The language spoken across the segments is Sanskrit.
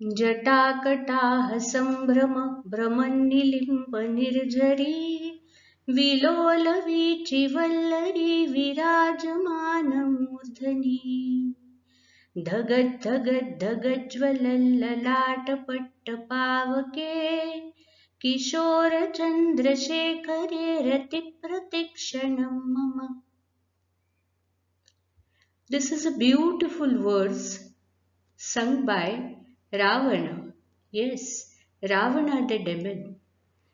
जटाकटाह सम्भ्रम भ्रमन्निलिम्ब निर्झरी विलोलवीचिवल्लरी विराजमानमूर्धनि धगद्धगद्धगज्ज्वलल्ललाटपट्टपावके किशोरचन्द्रशेखरे रतिप्रतिक्षणं मम. This is a beautiful verse sung by Ravana. Yes, Ravana the demon.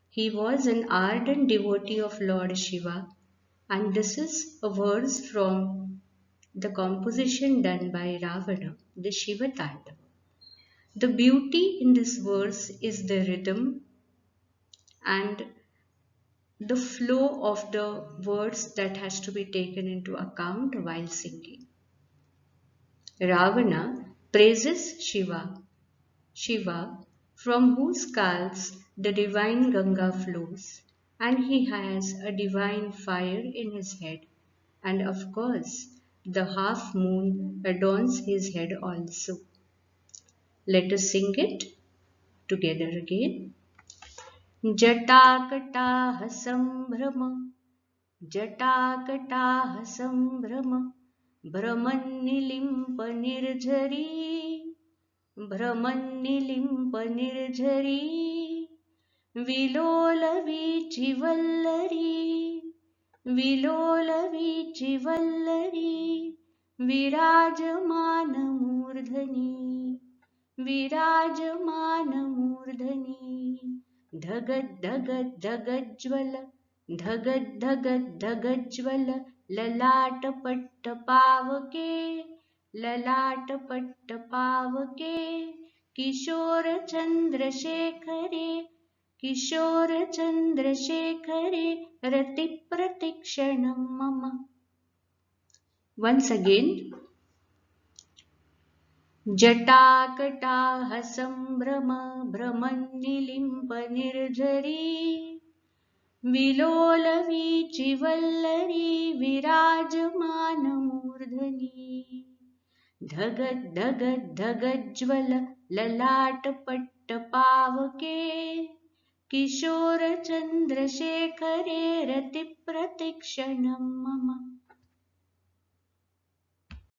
He was an ardent devotee of Lord Shiva, and this is a verse from the composition done by Ravana, the Shiva Tandava. The beauty in this verse is the rhythm and the flow of the words that has to be taken into account while singing. Ravana praises Shiva, from whose scalps the divine Ganga flows, and he has a divine fire in his head, and of course the half moon adorns his head also. Let us sing it together again. जटाकटाह सम्भ्रम जटाकटाह सम्भ्रम भ्रमन्निलिम्प निर्झरी भ्रमन्निलिम्प निर्झरी विलोलवीचिवल्लरी विलोलवीचिवल्लरी विराजमानमूर्धनि विराजमानमूर्धनि धगद्धगद्धगज्ज्वल धगद्धगद्धगज्ज्वल ललाटपट्टपावके ललाटपट्टपावके किशोरचन्द्रशेखरे किशोरचन्द्रशेखरे रतिप्रतिक्षणं मम. Once again. जटाकटाह सम्भ्रम भ्रमन्निलिम्प निर्झरी विलोलवीचिवल्लरी विराजमानमूर्धनि धगद्धगद्धगज्ज्वल ललाटपट्टपावके किशोरचन्द्रशेखरे रतिप्रतिक्षणं मम.